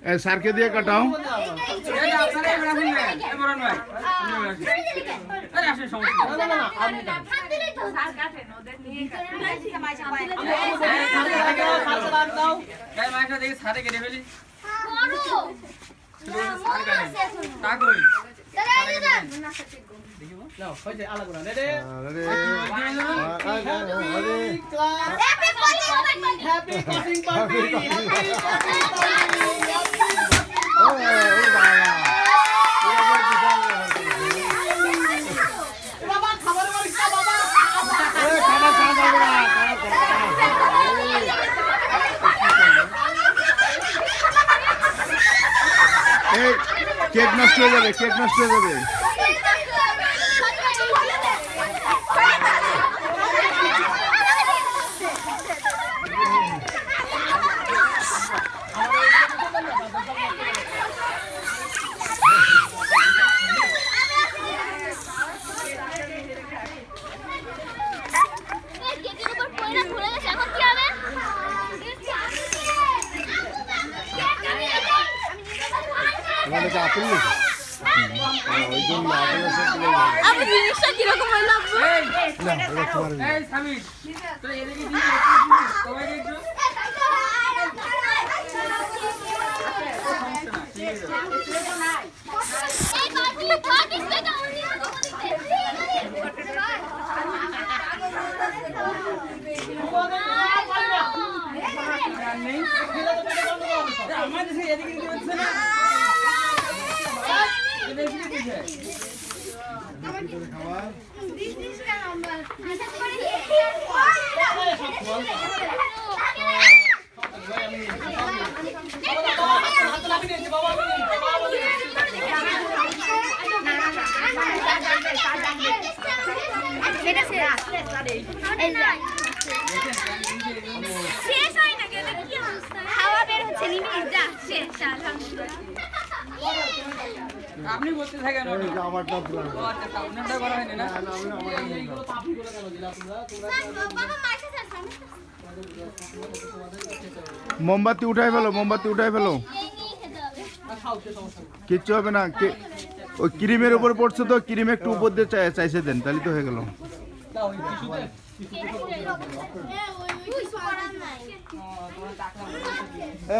Sir के दिए कटाओ cake नष्ट हो जाए केक नष्ट हो जाए আপনি বলতে থাকেন আমারটা দিলাম আচ্ছা আপনারটা করা হয়নি না এইগুলো পাপড়ি করে কেন দিলা তোমরা বাবা মাইকে যাচ্ছেন মোমবাতি উঠাই ফেলো কিচ্ছু হবে না ওই ক্রিমের উপর পড়ছে তো ক্রিম একটু উপর দিয়ে চাইছে দেন তাহলে তো হয়ে গেল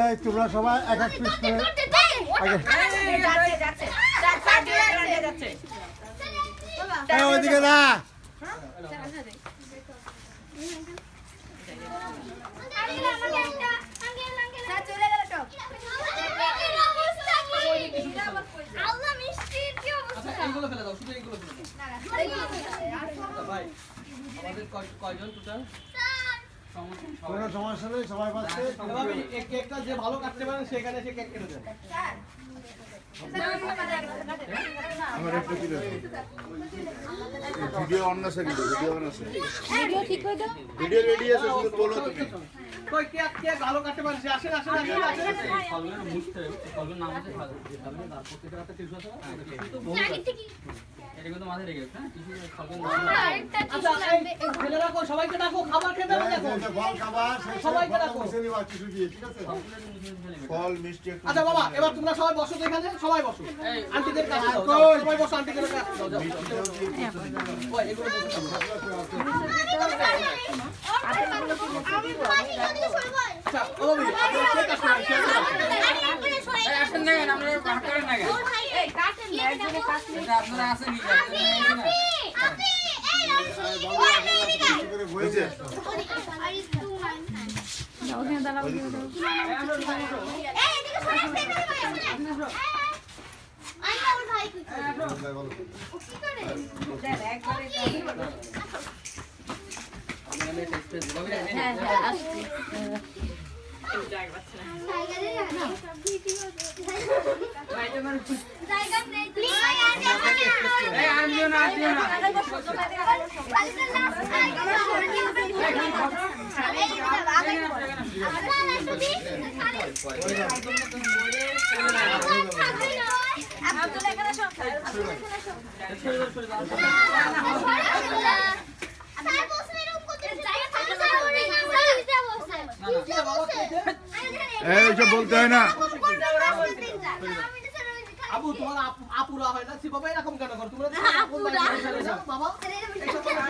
এই তোমরা সবাই এক এক পিস করে যাচ্ছে এই ওইদিকে না আল্লাহ মিষ্টির কি অবস্থা এইগুলো ফেলে দাও শুধু এইগুলো ফেলে দাও ভাই আমাদের কয়জন টোটাল কোনো সমস্যা নেই সবাই পাচ্ছে এভাবে এক কেকটা যে ভালো কাটতে পারেন সেখানে এসে কেক কেটে দেন আমার একটু কি দেন ভিডিও অন আছে ভিডিও ঠিক করে দাও ভিডিও রেডি আছে শুধু বলো তুমি কই কেক ভালো কাটতে পারেন আসেন কলমের মুছতে কলমের নাম আছে কলমের তার প্রত্যেকটা রাতে টিস্যু আছে তো বহু এটা কিন্তু মাথায় রেখে হ্যাঁ টিস্যু কলমের আচ্ছা ফেলে রাখো সবাইকে ডাকো খাবার খেতে হবে দেখো ফল খাবার সবাইকে ডাকো সেনি বাচ্চা টিস্যু দিয়ে ঠিক আছে ফল মিষ্টি আচ্ছা বাবা এবার তোমরা সবাই বসো তো এখানে সবাই বসো আন্টিদের কাছে দাও সবাই বসো আন্টিদের কাছে দাও ওই এগুলো বসো আচ্ছা ও বলি আপনারা কে কাজ করেন আসেন না আমরা ভাগ করেন না এই কাটেন না একজনে কাটলে আপনারা আসেন নি আপনি এই করে বইছে আরে তুই দাও না দাঁড়াও এই এদিকে সরে আসতে আই আমার ভাই কি বলো কি করে দেখ একবারে আমি টেস্ট দিলাম হ্যাঁ আসছি জায়গা নেই প্লিজ এই আমিও না এইসব বলতে হয় না। আবু তোমার আপুরা হয় না, শিবাবা এরকম কেন করো তোমরা? বাবা